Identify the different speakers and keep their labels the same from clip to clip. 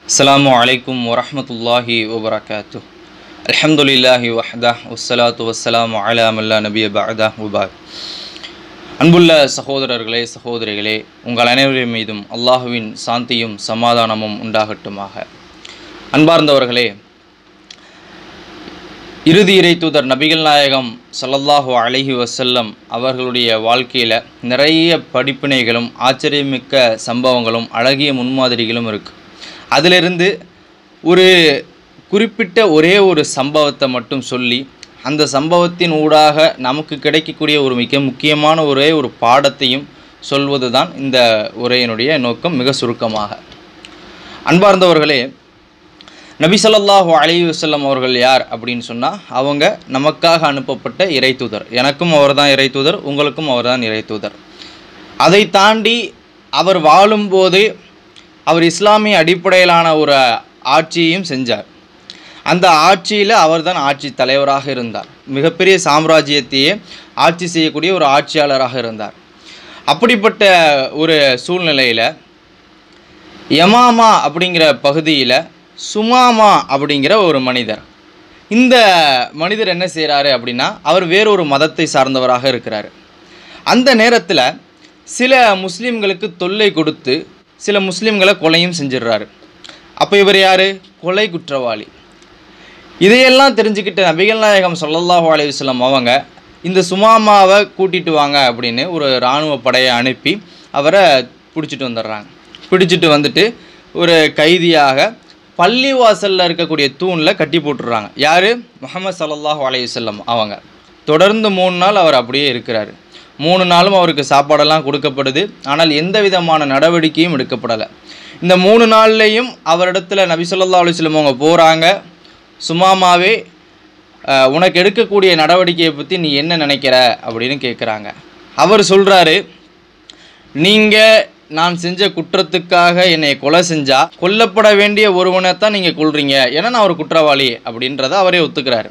Speaker 1: அஸ்ஸலாமு அலைக்கும் வரஹ்மத்துல்லாஹி வபரகாத்துஹ். அல்ஹம்துலில்லாஹி வஹ்தஹ் வஸ்ஸலாத்து வஸ்ஸலாமு அலா மல்லா நபிய பஅதஹ் வபாத். அன்புள்ள சகோதரர்களே சகோதரிகளே, உங்கள் அனைவரின் மீதும் அல்லாஹுவின் சாந்தியும் சமாதானமும் உண்டாகட்டுமாக. அன்பார்ந்தவர்களே, இறுதி இறை தூதர் நபிகள் நாயகம் ஸல்லல்லாஹு அலைஹி வஸல்லம் அவர்களுடைய வாழ்க்கையில் நிறைய படிப்பினைகளும் ஆச்சரியமிக்க சம்பவங்களும் அழகிய முன்மாதிரிகளும் இருக்குது. அதிலிருந்து ஒரு குறிப்பிட்ட ஒரே ஒரு சம்பவத்தை மட்டும் சொல்லி அந்த சம்பவத்தின் ஊடாக நமக்கு கிடைக்கக்கூடிய ஒரு மிக முக்கியமான ஒரே ஒரு பாடத்தையும் சொல்வது தான் இந்த உரையினுடைய நோக்கம். மிக சுருக்கமாக, அன்பார்ந்தவர்களே, நபி ஸல்லல்லாஹு அலைஹி வஸல்லம் அவர்கள் யார் அப்படின்னு சொன்னால், அவங்க நமக்காக அனுப்பப்பட்ட இறை தூதர். எனக்கும் அவர் தான் இறை தூதர், உங்களுக்கும் அவர் தான் இறை தூதர். அதை தாண்டி அவர் வாழும்போது அவர் இஸ்லாமிய அடிப்படையிலான ஒரு ஆட்சியையும் செஞ்சார். அந்த ஆட்சியில் அவர் தான் ஆட்சி தலைவராக இருந்தார். மிகப்பெரிய சாம்ராஜ்யத்தையே ஆட்சி செய்யக்கூடிய ஒரு ஆட்சியாளராக இருந்தார். அப்படிப்பட்ட ஒரு சூழ்நிலையில் யமாமா அப்படிங்கிற பகுதியில் சுமாமா அப்படிங்கிற ஒரு மனிதர், இந்த மனிதர் என்ன செய்கிறாரு அப்படின்னா, அவர் வேறொரு மதத்தை சார்ந்தவராக இருக்கிறார். அந்த நேரத்தில் சில முஸ்லீம்களுக்கு தொல்லை கொடுத்து சில முஸ்லீம்களை கொலையும் செஞ்சிடுறாரு. அப்போ இவர் யார்? கொலை குற்றவாளி. இதையெல்லாம் தெரிஞ்சுக்கிட்ட நபிகள் நாயகம் ஸல்லல்லாஹு அலைஹி வஸல்லம் அவங்க இந்த சுமாமாவை கூட்டிகிட்டு வாங்க அப்படின்னு ஒரு இராணுவ படையை அனுப்பி அவரை பிடிச்சிட்டு வந்துடுறாங்க. பிடிச்சிட்டு வந்துட்டு ஒரு கைதியாக பள்ளிவாசலில் இருக்கக்கூடிய தூணில் கட்டி போட்டுடுறாங்க. யார்? முஹம்மது ஸல்லல்லாஹு அலைஹி வஸல்லம் அவங்க. தொடர்ந்து 3 நாள் அவர் அப்படியே இருக்கிறார். 3 நாளும் அவருக்கு சாப்பாடெல்லாம் கொடுக்கப்படுது. ஆனால் எந்த விதமான நடவடிக்கையும் எடுக்கப்படலை. இந்த 3 நாள்லேயும் அவரிடத்துல நபி ஸல்லல்லாஹு அலைஹி வஸல்லம் அவங்க போகிறாங்க. சுமாமாவே, உனக்கு எடுக்கக்கூடிய நடவடிக்கையை பற்றி நீ என்ன நினைக்கிற அப்படின்னு கேட்குறாங்க. அவர் சொல்கிறாரு, நீங்கள் நான் செஞ்ச குற்றத்துக்காக என்னை கொலை செஞ்சால் கொல்லப்பட வேண்டிய ஒருவனைத்தான் நீங்கள் கொல்றீங்க, ஏன்னா நான் ஒரு குற்றவாளி அப்படின்றத அவரே ஒத்துக்கிறாரு.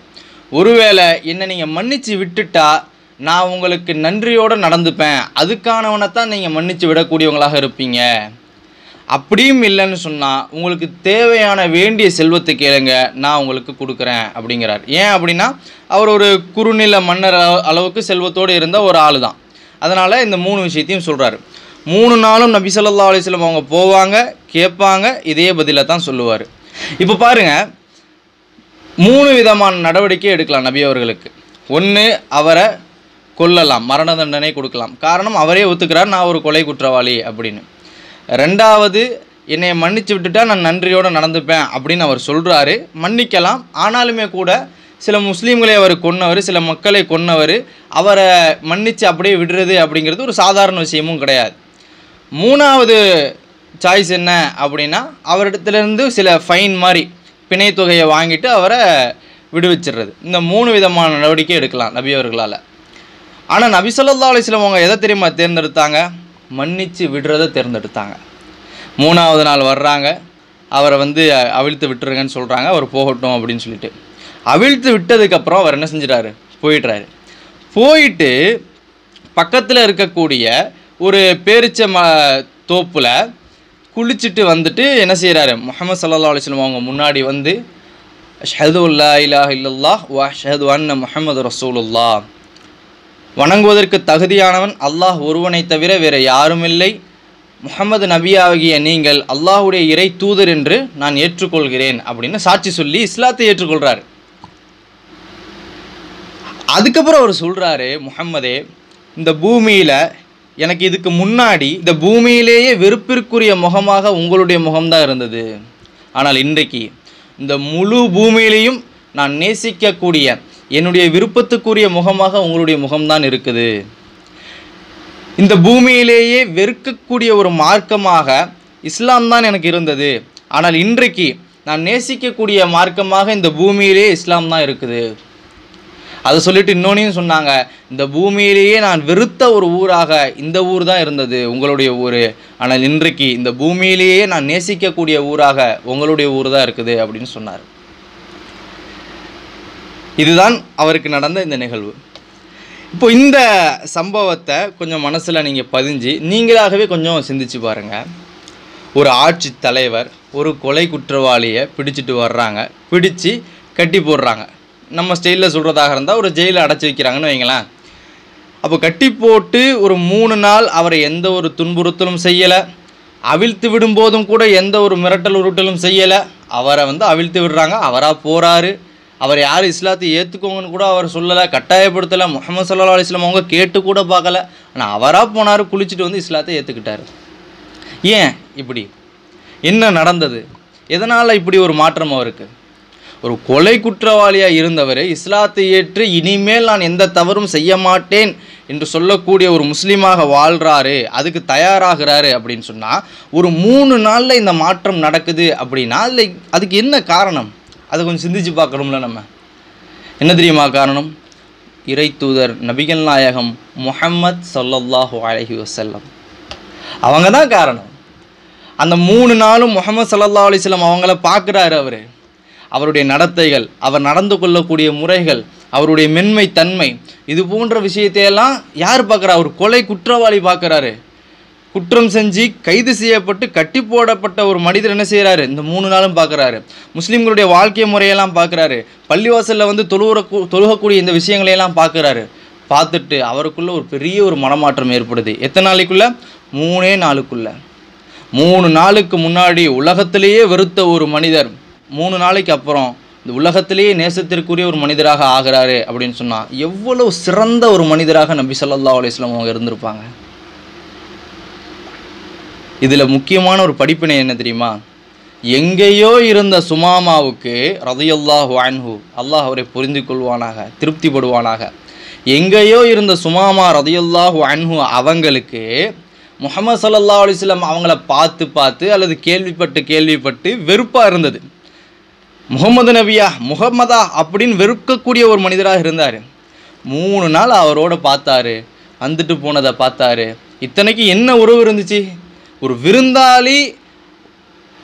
Speaker 1: ஒருவேளை என்னை நீங்கள் மன்னித்து விட்டுட்டா நான் உங்களுக்கு நன்றியோடு நடந்துப்பேன், அதுக்கானவனை தான் நீங்கள் மன்னித்து விடக்கூடியவங்களாக இருப்பீங்க. அப்படியும் இல்லைன்னு சொன்னால் உங்களுக்கு தேவையான வேண்டிய செல்வத்தை கேளுங்க, நான் உங்களுக்கு கொடுக்குறேன் அப்படிங்கிறார். ஏன் அப்படின்னா, அவர் ஒரு குறுநில மன்னர் அளவுக்கு செல்வத்தோடு இருந்த ஒரு ஆள் தான். அதனால் இந்த 3 விஷயத்தையும் சொல்கிறாரு. 3 நாளும் நபி ஸல்லல்லாஹு அலைஹி வஸல்லம் அவங்க போவாங்க, கேட்பாங்க, இதே பதிலை தான் சொல்லுவார். இப்போ பாருங்கள், 3 விதமான நடவடிக்கை எடுக்கலாம் நபி அவர்களுக்கு. ஒன்று, அவரை கொல்லலாம், மரண தண்டனை கொடுக்கலாம். காரணம், அவரே ஒத்துக்கிறார் நான் ஒரு கொலை குற்றவாளி அப்படின்னு. 2வது, என்னை மன்னிச்சு விட்டுட்டா நான் நன்றியோடு நடந்துப்பேன் அப்படின்னு அவர் சொல்கிறாரு. மன்னிக்கலாம். ஆனாலுமே கூட சில முஸ்லீம்களை அவர் கொன்னவர், சில மக்களை கொன்னவர், அவரை மன்னித்து அப்படியே விடுறது அப்படிங்கிறது ஒரு சாதாரண விஷயமும் கிடையாது. 3வது சாய்ஸ் என்ன அப்படின்னா, அவரிடத்துலேருந்து சில ஃபைன் மாதிரி பிணை தொகையை வாங்கிட்டு அவரை விடுவிச்சிடுறது. இந்த 3 விதமான நடவடிக்கை எடுக்கலாம் நபி அவர்களால். ஆனால் நபி ஸல்லல்லாஹு அலைஹி வஸல்லம் அவங்க எதை தெரியுமா தேர்ந்தெடுத்தாங்க? மன்னித்து விடுறதை தேர்ந்தெடுத்தாங்க. 3வது நாள் வர்றாங்க, அவரை அவிழ்த்து விட்டுருங்கன்னு சொல்கிறாங்க. அவர் போகட்டும் அப்படின்னு சொல்லிட்டு அவிழ்த்து விட்டதுக்கப்புறம் அவர் என்ன செஞ்சிட்டாரு? போயிடுறாரு. போயிட்டு பக்கத்தில் இருக்கக்கூடிய ஒரு பேரிச்ச தோப்பில் குளிச்சுட்டு வந்துட்டு என்ன செய்கிறாரு? முஹம்மது ஸல்லல்லாஹு அலைஹி வஸல்லம் அவங்க முன்னாடி அஷ்ஹது அல்லா இலாஹ இல்லல்லாஹ் வ அஷ்ஹது அன்ன முஹம்மது ரசூலுல்லாஹ், வணங்குவதற்கு தகுதியானவன் அல்லாஹ் ஒருவனை தவிர வேறு யாரும் இல்லை, முஹம்மது நபியாகிய நீங்கள் அல்லாஹுடைய இறை தூதர் என்று நான் ஏற்றுக்கொள்கிறேன் அப்படின்னு சாட்சி சொல்லி இஸ்லாத்தை ஏற்றுக்கொள்கிறார். அதுக்கப்புறம் அவர் சொல்கிறாரு, முஹம்மதே, இந்த பூமியில் எனக்கு இதுக்கு முன்னாடி இந்த பூமியிலேயே வெறுப்பிற்குரிய முகமாக உங்களுடைய முகம்தான் இருந்தது. ஆனால் இன்றைக்கு இந்த முழு பூமியிலையும் நான் நேசிக்கக்கூடிய என்னுடைய விருப்பத்துக்குரிய முகமாக உங்களுடைய முகம்தான் இருக்குது. இந்த பூமியிலேயே வெறுக்கக்கூடிய ஒரு மார்க்கமாக இஸ்லாம் தான் எனக்கு இருந்தது. ஆனால் இன்றைக்கு நான் நேசிக்கக்கூடிய மார்க்கமாக இந்த பூமியிலேயே இஸ்லாம் தான் இருக்குது. அதை சொல்லிட்டு இன்னொன்னையும் சொன்னாங்க, இந்த பூமியிலேயே நான் வெறுத்த ஒரு ஊராக இந்த ஊர் தான் இருந்தது, உங்களுடைய ஊர். ஆனால் இன்றைக்கு இந்த பூமியிலேயே நான் நேசிக்கக்கூடிய ஊராக உங்களுடைய ஊர் தான் இருக்குது அப்படின்னு சொன்னார். இதுதான் அவருக்கு நடந்த இந்த நிகழ்வு. இப்போ இந்த சம்பவத்தை கொஞ்சம் மனசில் நீங்கள் பதிஞ்சு நீங்களாகவே கொஞ்சம் சிந்திச்சு பாருங்கள். ஒரு ஆட்சி தலைவர் ஒரு கொலை குற்றவாளியை பிடிச்சிட்டு வர்றாங்க, பிடிச்சி கட்டி போடுறாங்க. நம்ம ஸ்டைலில் சொல்கிறதாக இருந்தால் ஒரு ஜெயிலில் அடைச்சி வைக்கிறாங்கன்னு வைங்களேன். அப்போ கட்டி போட்டு ஒரு 3 நாள் அவரை எந்த ஒரு துன்புறுத்தலும் செய்யலை, அவிழ்த்து விடும்போதும் கூட எந்த ஒரு மிரட்டல் உருட்டலும் செய்யலை. அவரை அவிழ்த்து விடுறாங்க, அவராக போகிறாரு. அவர் யார் இஸ்லாத்தை ஏற்றுக்கோங்கன்னு கூட அவர் சொல்லலை, கட்டாயப்படுத்தலை. முஹம்மது ஸல்லல்லாஹு அலைஹி வஸல்லம் அவங்க கேட்டு கூட பார்க்கல. ஆனால் அவராக போனார், குளிச்சுட்டு இஸ்லாத்தை ஏற்றுக்கிட்டார். ஏன் இப்படி? என்ன நடந்தது? எதனால் இப்படி ஒரு மாற்றம் அவருக்கு? ஒரு கொலை குற்றவாளியாக இருந்தவர் இஸ்லாத்தை ஏற்று இனிமேல் நான் எந்த தவறும் செய்ய மாட்டேன் என்று சொல்லக்கூடிய ஒரு முஸ்லீமாக வாழ்கிறாரு, அதுக்கு தயாராகிறாரு அப்படின்னு சொன்னால் ஒரு 3 நாளில் இந்த மாற்றம் நடக்குது அப்படின்னா அதுக்கு என்ன காரணம்? அதை கொஞ்சம் சிந்திச்சு பார்க்கணும்ல. நம்ம என்ன தெரியுமா காரணம்? இறை தூதர் நபிகள் நாயகம் முஹம்மது ஸல்லல்லாஹு அலைஹி வஸல்லம் அவங்க தான் காரணம். அந்த 3 நாளும் முஹம்மது ஸல்லல்லாஹு அலைஹி வஸல்லம் அவங்கள பார்க்குறாரு. அவருடைய நடத்தைகள், அவர் நடந்து கொள்ளக்கூடிய முறைகள், அவருடைய மென்மை தன்மை, இது போன்ற விஷயத்தையெல்லாம் யார் பார்க்குறா? ஒரு கொலை குற்றவாளி பார்க்குறாரு. குற்றம் செஞ்சு கைது செய்யப்பட்டு கட்டி போடப்பட்ட ஒரு மனிதர் என்ன செய்கிறாரு? இந்த 3 நாளும் பார்க்குறாரு. முஸ்லீம்களுடைய வாழ்க்கை முறையெல்லாம் பார்க்குறாரு. பள்ளிவாசலில் தொழுகக்கூடிய இந்த விஷயங்களையெல்லாம் பார்க்குறாரு. பார்த்துட்டு அவருக்குள்ளே ஒரு பெரிய ஒரு மனமாற்றம் ஏற்படுது. எத்தனை நாளைக்குள்ளே? 3 நாளுக்குள்ள. 3 நாளுக்கு முன்னாடி உலகத்திலேயே வெறுத்த ஒரு மனிதர் 3 நாளைக்கு அப்புறம் இந்த உலகத்திலேயே நேசத்திற்குரிய ஒரு மனிதராக ஆகிறாரு அப்படின்னு சொன்னால் எவ்வளவு சிறந்த ஒரு மனிதராக நபி ஸல்லல்லாஹு அலைஹி வஸல்லம் அவங்க இருந்திருப்பாங்க. இதில் முக்கியமான ஒரு படிப்பினை என்ன தெரியுமா? எங்கேயோ இருந்த சுமாமாவுக்கு ரலியல்லாஹு அன்ஹு, அல்லாஹ் அவரை புரிந்து கொள்வானாக, திருப்திப்படுவானாக, எங்கேயோ இருந்த சுமாமா ரலியல்லாஹு அன்ஹு அவங்களுக்கு முஹம்மது ஸல்லல்லாஹு அலைஹி வஸல்லம் அவங்கள பார்த்து அல்லது கேள்விப்பட்டு வெறுப்பாக இருந்தது. முகமது நபியா, முகம்மதா அப்படின்னு வெறுக்கக்கூடிய ஒரு மனிதராக இருந்தார். 3 நாள் அவரோட பார்த்தாரு, வந்துட்டு போனதை பார்த்தாரு. இத்தனைக்கு என்ன உறவு இருந்துச்சு? ஒரு விருந்தாளி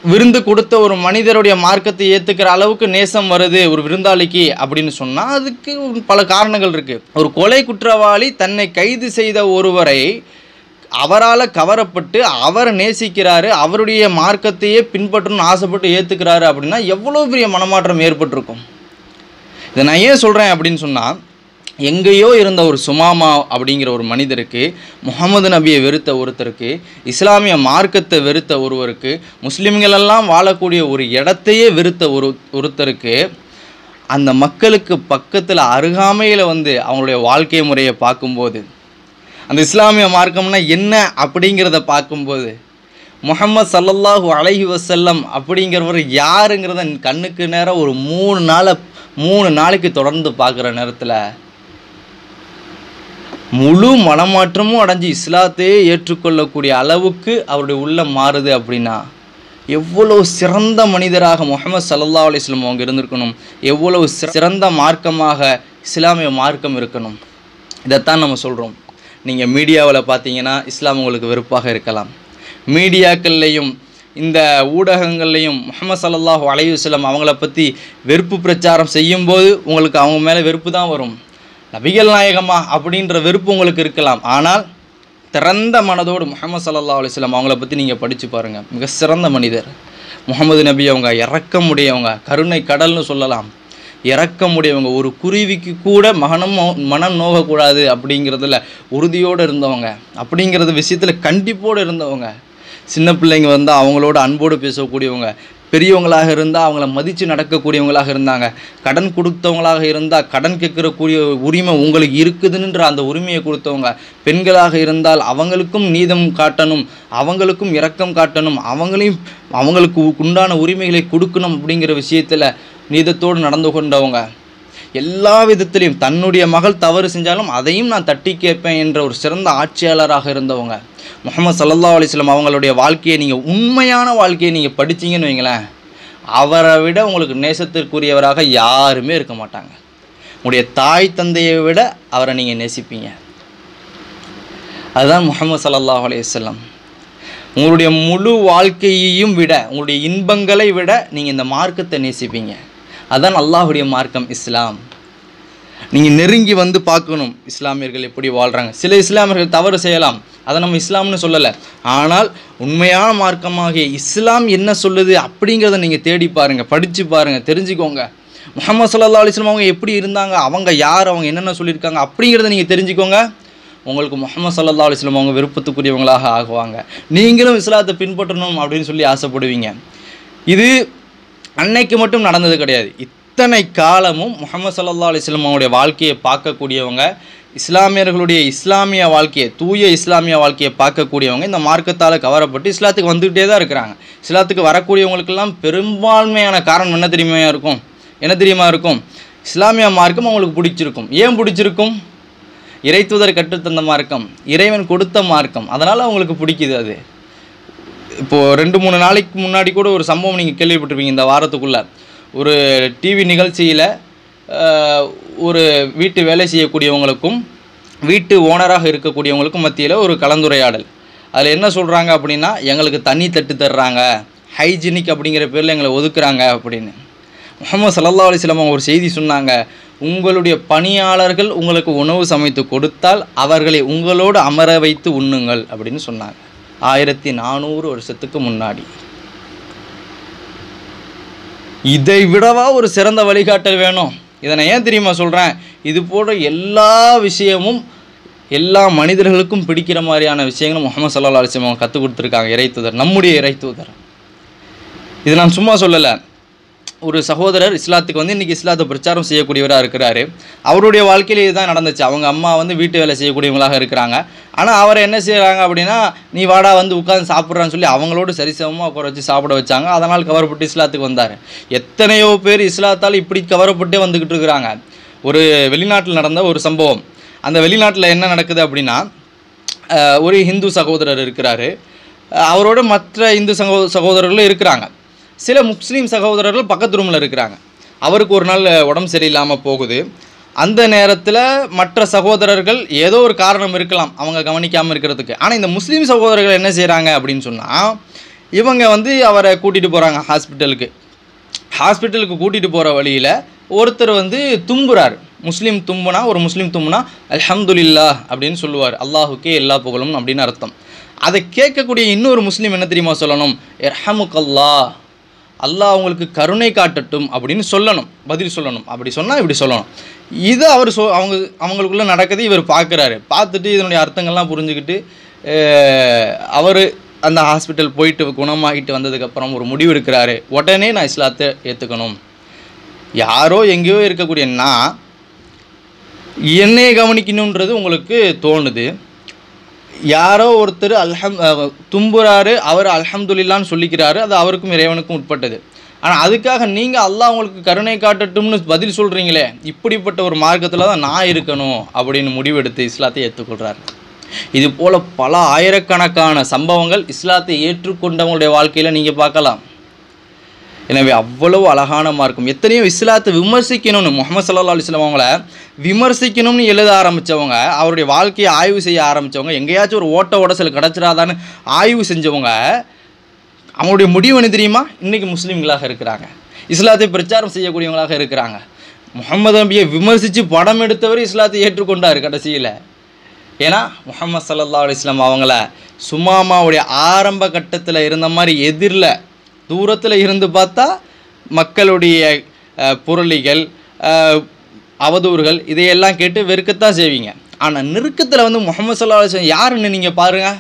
Speaker 1: விருந்து கொடுத்த ஒரு மனிதருடைய மார்க்கத்தை ஏற்றுக்கிற அளவுக்கு நேசம் வருது ஒரு விருந்தாளிக்கு அப்படின்னு சொன்னால் அதுக்கு பல காரணங்கள் இருக்குது. ஒரு கொலை குற்றவாளி தன்னை கைது செய்த ஒருவரை அவரால் கவரப்பட்டு அவரை நேசிக்கிறாரு, அவருடைய மார்க்கத்தையே பின்பற்றணும்னு ஆசைப்பட்டு ஏற்றுக்கிறாரு அப்படின்னா எவ்வளோ பெரிய மனமாற்றம் ஏற்பட்டிருக்கும். இதை நான் ஏன் சொல்கிறேன் அப்படின்னு சொன்னால், எங்கேயோ இருந்த ஒரு சுமாமா அப்படிங்கிற ஒரு மனிதருக்கு, முகமது நபியை வெறுத்த ஒருத்தருக்கு, இஸ்லாமிய மார்க்கத்தை வெறுத்த ஒருவருக்கு, முஸ்லீம்களெல்லாம் வாழக்கூடிய ஒரு இடத்தையே வெறுத்த ஒருத்தருக்கு அந்த மக்களுக்கு பக்கத்தில் அருகாமையில் அவங்களுடைய வாழ்க்கை முறையை பார்க்கும்போது, அந்த இஸ்லாமிய மார்க்கம்னா என்ன அப்படிங்கிறத பார்க்கும்போது, முஹம்மது ஸல்லல்லாஹு அலைஹி வஸல்லம் அப்படிங்கிறவர் யாருங்கிறத கண்ணுக்கு நேரம் ஒரு 3 நாளைக்கு தொடர்ந்து பார்க்குற நேரத்தில் முழு மனமாற்றமும் அடைஞ்சு இஸ்லாத்தையே ஏற்றுக்கொள்ளக்கூடிய அளவுக்கு அவருடைய உள்ளம் மாறுது அப்படின்னா எவ்வளவு சிறந்த மனிதராக முஹம்மது ஸல்லல்லாஹு அலைஹி வஸல்லம் அவங்க இருந்திருக்கணும், எவ்வளவு சிறந்த மார்க்கமாக இஸ்லாமிய மார்க்கம் இருக்கணும். இதைத்தான் நம்ம சொல்கிறோம். நீங்கள் மீடியாவில் பார்த்தீங்கன்னா இஸ்லாம் உங்களுக்கு வெறுப்பாக இருக்கலாம். மீடியாக்கள்லேயும் இந்த ஊடகங்கள்லேயும் முஹம்மது ஸல்லல்லாஹு அலைஹி வஸல்லம் அவங்கள பற்றி வெறுப்பு பிரச்சாரம் செய்யும்போது உங்களுக்கு அவங்க மேலே வெறுப்பு தான் வரும். நபிகள் நாயகமா அப்படின்ற வெறுப்பு உங்களுக்கு இருக்கலாம். ஆனால் திறந்த மனதோடு முஹம்மது ஸல்லல்லாஹு அலைஹி வஸல்லம் அவங்கள பற்றி நீங்கள் படித்து பாருங்கள். மிக சிறந்த மனிதர் முஹம்மது நபி. அவங்க இரக்கமுடையவங்க, கருணை கடல்னு சொல்லலாம். இறக்கமுடையவங்க, ஒரு குருவிக்கு கூட மனம் நோகக்கூடாது அப்படிங்கிறதுல உறுதியோடு இருந்தவங்க, அப்படிங்கிறது விஷயத்தில் கண்டிப்போடு இருந்தவங்க. சின்ன பிள்ளைங்க அவங்களோட அன்போடு பேசக்கூடியவங்க, பெரியவங்களாக இருந்தால் அவங்கள மதித்து நடக்கக்கூடியவங்களாக இருந்தாங்க. கடன் கொடுத்தவங்களாக இருந்தால் கடன் கேட்கக்கூடிய உரிமை உங்களுக்கு இருக்குதுன்ற அந்த உரிமையை கொடுத்தவங்க. பெண்களாக இருந்தால் அவங்களுக்கும் நீதம் காட்டணும், அவங்களுக்கும் இரக்கம் காட்டணும், அவங்களுக்கு உண்டான உரிமைகளை கொடுக்கணும் அப்படிங்கிற விஷயத்தில் நீதத்தோடு நடந்து கொண்டவங்க. எல்லா விதத்திலையும் தன்னுடைய மகள் தவறு செஞ்சாலும் அதையும் நான் தட்டி கேட்பேன் என்ற ஒரு சிறந்த ஆட்சியாளராக இருந்தவங்க. முஹம்மது ஸல்லல்லாஹு அலைஹி வஸல்லம் அவங்களுடைய வாழ்க்கையை நீங்கள், உண்மையான வாழ்க்கையை நீங்கள் படித்தீங்கன்னு வைங்களேன், அவரை விட உங்களுக்கு நேசத்திற்குரியவராக யாருமே இருக்க மாட்டாங்க. உங்களுடைய தாய் தந்தையை விட அவரை நீங்கள் நேசிப்பீங்க. அதுதான் முஹம்மது ஸல்லல்லாஹு அலைஹி வஸல்லம். உங்களுடைய முழு வாழ்க்கையையும் விட, உங்களுடைய இன்பங்களை விட நீங்கள் இந்த மார்க்கத்தை நேசிப்பீங்க. அதான் அல்லாஹுடைய மார்க்கம் இஸ்லாம். நீங்கள் நெருங்கி பார்க்கணும் இஸ்லாமியர்கள் எப்படி வாழ்கிறாங்க. சில இஸ்லாமியர்கள் தவறு செய்யலாம், அதை நம்ம இஸ்லாம்னு சொல்லலை. ஆனால் உண்மையான மார்க்கமாகிய இஸ்லாம் என்ன சொல்லுது அப்படிங்கிறத நீங்கள் தேடி பாருங்கள், படித்து பாருங்கள், தெரிஞ்சுக்கோங்க. முஹம்மது ஸல்லல்லாஹு அலைஹி வஸல்லம் அவங்க எப்படி இருந்தாங்க, அவங்க யார், அவங்க என்னென்ன சொல்லியிருக்காங்க அப்படிங்கிறத நீங்கள் தெரிஞ்சுக்கோங்க. உங்களுக்கு முஹம்மது ஸல்லல்லாஹு அலைஹி வஸல்லம் அவங்க விருப்பத்துக்குரியவங்களாக ஆகுவாங்க. நீங்களும் இஸ்லாத்தை பின்பற்றணும் அப்படின்னு சொல்லி ஆசைப்படுவீங்க. இது அன்னைக்கு மட்டும் நடந்தது கிடையாது. இத்தனை காலமும் முஹம்மது ஸல்லல்லாஹு அலைஹி வஸல்லம் அவங்களுடைய வாழ்க்கையை பார்க்கக்கூடியவங்க, இஸ்லாமியர்களுடைய இஸ்லாமிய வாழ்க்கையை, தூய இஸ்லாமிய வாழ்க்கையை பார்க்கக்கூடியவங்க இந்த மார்க்கத்தால் கவரப்பட்டு இஸ்லாத்துக்கு வந்துக்கிட்டே தான் இருக்கிறாங்க. இஸ்லாத்துக்கு வரக்கூடியவங்களுக்கெல்லாம் பெரும்பான்மையான காரணம் என்ன தெரியுமா இருக்கும்? இஸ்லாமிய மார்க்கம் அவங்களுக்கு பிடிச்சிருக்கும். ஏன் பிடிச்சிருக்கும்? இறைத்தூதர் கற்றுத்தந்த மார்க்கம், இறைவன் கொடுத்த மார்க்கம், அதனால் அவங்களுக்கு பிடிக்குது. அது இப்போது 2-3 நாளைக்கு முன்னாடி கூட ஒரு சம்பவம் நீங்கள் கேள்விப்பட்டிருப்பீங்க. இந்த வாரத்துக்குள்ளே ஒரு டிவி நிகழ்ச்சியில் ஒரு வீட்டு வேலை செய்யக்கூடியவங்களுக்கும் வீட்டு ஓனராக இருக்கக்கூடியவங்களுக்கும் மத்தியில் ஒரு கலந்துரையாடல். அதில் என்ன சொல்கிறாங்க அப்படின்னா, எங்களுக்கு தண்ணி தட்டு தர்றாங்க, ஹைஜீனிக் அப்படிங்கிற பேரில் எங்களை ஒதுக்குறாங்க அப்படின்னு. முஹம்மது ஸல்லல்லாஹு அலைஹி வஸல்லம் ஒரு செய்தி சொன்னாங்க, உங்களுடைய பணியாளர்கள் உங்களுக்கு உணவு சமைத்து கொடுத்தால் அவர்களை உங்களோடு அமர வைத்து உண்ணுங்கள் அப்படின்னு சொன்னாங்க. 1400 வருஷத்துக்கு முன்னாடி. இதை விடவா ஒரு சிறந்த வழிகாட்டல் வேணும்? இதை நான் ஏன் தெரியுமா சொல்கிறேன்? இது போன்ற எல்லா விஷயமும் எல்லா மனிதர்களுக்கும் பிடிக்கிற மாதிரியான விஷயங்களும் முஹம்மது ஸல்லல்லாஹு அலைஹி வஸல்லம் கற்றுக் கொடுத்துருக்காங்க. இறைத்தூதர், நம்முடைய இறைத்தூதர். இது நான் சும்மா சொல்லலை. ஒரு சகோதரர் இஸ்லாத்துக்கு வந்து இன்றைக்கி இஸ்லாத்தை பிரச்சாரம் செய்யக்கூடியவராக இருக்கிறாரு. அவருடைய வாழ்க்கையில் இதுதான் நடந்துச்சு. அவங்க அம்மா வந்து வீட்டு வேலை செய்யக்கூடியவங்களாக இருக்கிறாங்க. ஆனால் அவரை என்ன செய்கிறாங்க அப்படின்னா, நீ வாடா வந்து உட்காந்து சாப்பிட்றான்னு சொல்லி அவங்களோடு சரிசமமாக உட்கார வச்சு சாப்பிட வச்சாங்க. அதனால் கவரப்பட்டு இஸ்லாத்துக்கு வந்தார். எத்தனையோ பேர் இஸ்லாத்தால் இப்படி கவரப்பட்டே வந்துக்கிட்டு இருக்கிறாங்க. ஒரு வெளிநாட்டில் நடந்த ஒரு சம்பவம். அந்த வெளிநாட்டில் என்ன நடக்குது அப்படின்னா, ஒரு ஹிந்து சகோதரர் இருக்கிறாரு, அவரோட மற்ற இந்து சகோதரர்களும் இருக்கிறாங்க. சில முஸ்லீம் சகோதரர்கள் பக்கத்து ரூமில் இருக்கிறாங்க. அவருக்கு ஒரு நாள் உடம்பு சரியில்லாமல் போகுது. அந்த நேரத்தில் மற்ற சகோதரர்கள் ஏதோ ஒரு காரணம் இருக்கலாம் அவங்க கவனிக்காமல் இருக்கிறதுக்கு. ஆனால் இந்த முஸ்லீம் சகோதரர்கள் என்ன செய்கிறாங்க அப்படின்னு சொன்னால், இவங்க வந்து அவரை கூட்டிகிட்டு போகிறாங்க ஹாஸ்பிட்டலுக்கு. கூட்டிகிட்டு போகிற வழியில் ஒருத்தர் வந்து தும்புறார். ஒரு முஸ்லீம் தும்புனா அல்ஹம்துலில்லாஹ் அப்படின்னு சொல்லுவார். அல்லாஹுக்கே எல்லா புகழும் அப்படின்னு அர்த்தம். அதை கேட்கக்கூடிய இன்னொரு முஸ்லீம் என்ன தெரியுமா சொல்லணும்? இர்ஹமுக்கல்லாஹ், அல்லாஹ் அவங்களுக்கு கருணை காட்டட்டும் அப்படின்னு சொல்லணும், பதில் சொல்லணும். அப்படி சொன்னால் இப்படி சொல்லணும். இதை அவர் அவங்களுக்குள்ளே நடக்குது. இவர் பார்க்குறாரு. பார்த்துட்டு இதனுடைய அர்த்தங்கள்லாம் புரிஞ்சுக்கிட்டு அவர் அந்த ஹாஸ்பிட்டல் போயிட்டு குணமாகிட்டு வந்ததுக்கப்புறம் ஒரு முடிவு எடுக்கிறாரு. உடனே நான் இஸ்லாத்தை ஏற்றுக்கணும். யாரோ எங்கேயோ இருக்கக்கூடிய நான் என்னையை கவனிக்கணுன்றது உங்களுக்கு தோணுது. யாரோ ஒருத்தர் தும்புறாரு, அவர் அல்ஹம்துலில்லான்னு சொல்லிக்கிறாரு, அது அவருக்கும் இறைவனுக்கும் உட்பட்டது. ஆனால் அதுக்காக நீங்கள் அல்லாஹ் உங்களுக்கு கருணை காட்டட்டும்னு பதில் சொல்கிறீங்களே, இப்படிப்பட்ட ஒரு மார்க்கத்தில் தான் நான் இருக்கணும் அப்படின்னு முடிவெடுத்து இஸ்லாத்தை ஏற்றுக்கொள்கிறார். இது போல் பல ஆயிரக்கணக்கான சம்பவங்கள் இஸ்லாத்தை ஏற்றுக்கொண்டவங்களுடைய வாழ்க்கையில் நீங்கள் பார்க்கலாம். எனவே அவ்வளவு அழகான மார்க்கம். எத்தனையோ இஸ்லாத்தை விமர்சிக்கணும்னு, முஹம்மது ஸல்லல்லாஹு அலைஹி வஸல்லம் அவங்கள விமர்சிக்கணும்னு எழுத ஆரம்பித்தவங்க, அவருடைய வாழ்க்கையை ஆய்வு செய்ய ஆரம்பித்தவங்க, எங்கேயாச்சும் ஒரு ஓட்ட உடசல் கிடச்சிடாதான்னு ஆய்வு செஞ்சவங்க, அவங்களுடைய முடிவு என்ன தெரியுமா? இன்றைக்கி முஸ்லீம்களாக இருக்கிறாங்க, இஸ்லாத்தை பிரச்சாரம் செய்யக்கூடியவங்களாக இருக்கிறாங்க. முஹம்மது நபியை விமர்சித்து படம் எடுத்தவர் இஸ்லாத்தை ஏற்றுக்கொண்டார் கடைசியில். ஏன்னா முஹம்மது ஸல்லல்லாஹு அலைஹி வஸல்லம் அவங்கள சுமாமாவுடைய ஆரம்ப கட்டத்தில் இருந்த மாதிரி எதிரில் தூரத்தில் இருந்து பார்த்தா மக்களுடைய புரளிகள், அவதூறுகள் இதையெல்லாம் கேட்டு வெறுக்கத்தான் செய்வீங்க. ஆனால் நெருக்கத்தில் வந்து முஹம்மது ஸல்லல்லாஹு அலைஹி வஸல்லம் யாருன்னு நீங்கள் பாருங்கள்,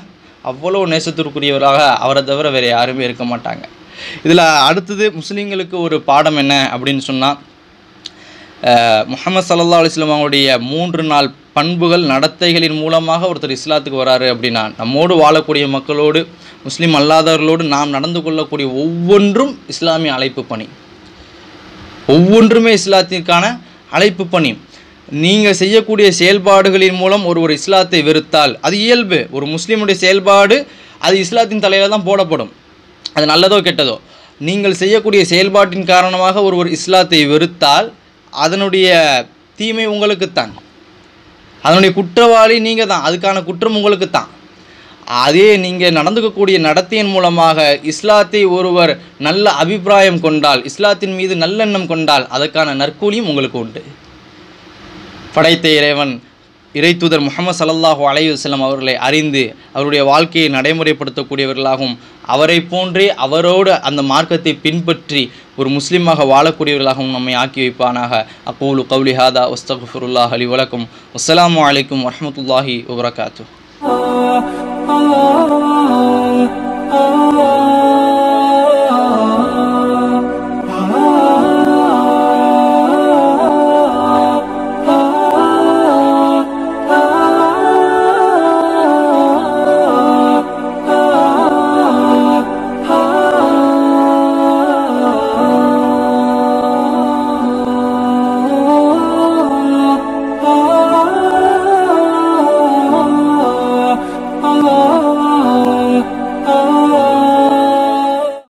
Speaker 1: அவ்வளோ நேசத்திற்குரியவராக அவரை தவிர வேறு யாருமே இருக்க மாட்டாங்க. இதில் அடுத்தது முஸ்லீம்களுக்கு ஒரு பாடம் என்ன அப்படின்னு சொன்னால், முஹம்மது ஸல்லல்லாஹு அலைஹி வஸல்லம் அவங்களுடைய 3 நாள் பண்புகள் நடத்தைகளின் மூலமாக ஒருத்தர் இஸ்லாத்துக்கு வராரு அப்படின்னா, நம்மோடு வாழக்கூடிய மக்களோடு, முஸ்லீம் அல்லாதவர்களோடு நாம் நடந்து கொள்ளக்கூடிய ஒவ்வொன்றும் இஸ்லாமிய அழைப்பு பணி, ஒவ்வொன்றுமே இஸ்லாத்திற்கான அழைப்பு பணி. நீங்கள் செய்யக்கூடிய செயல்பாடுகளின் மூலம் ஒருவர் இஸ்லாத்தை வெறுத்தால் அது இயல்பு. ஒரு முஸ்லீமுடைய செயல்பாடு அது இஸ்லாத்தின் தலையில் தான் போடப்படும், அது நல்லதோ கெட்டதோ. நீங்கள் செய்யக்கூடிய செயல்பாட்டின் காரணமாக ஒருவர் இஸ்லாத்தை வெறுத்தால் அதனுடைய தீமை உங்களுக்குத்தான், அதனுடைய குற்றவாளி நீங்கள் தான், அதுக்கான குற்றம் உங்களுக்கு தான். அதே நீங்கள் நடந்துக்கக்கூடிய நடத்தையின் மூலமாக இஸ்லாத்தை ஒருவர் நல்ல அபிப்பிராயம் கொண்டால், இஸ்லாத்தின் மீது நல்லெண்ணம் கொண்டால் அதற்கான நற்கூலியும் உங்களுக்கு உண்டு. படைத்த இறைவன் இறை தூதர் முஹம்மது ஸல்லல்லாஹு அலைஹி வஸல்லம் அவர்களை அறிந்து அவருடைய வாழ்க்கையை நடைமுறைப்படுத்தக்கூடியவர்களாகவும் அவரை போன்றே அவரோடு அந்த மார்க்கத்தை பின்பற்றி ஒரு முஸ்லீமாக வாழக்கூடியவர்களாகவும் நம்மை ஆக்கி வைப்பானாக. அகூலு கௌலி ஹாதா வஸ்தக்ஃபிருல்லாஹ் லி வலக்கும். அஸ்ஸலாமு அலைக்கும் வரஹ்மத்துல்லாஹி வபரகாத்துஹு.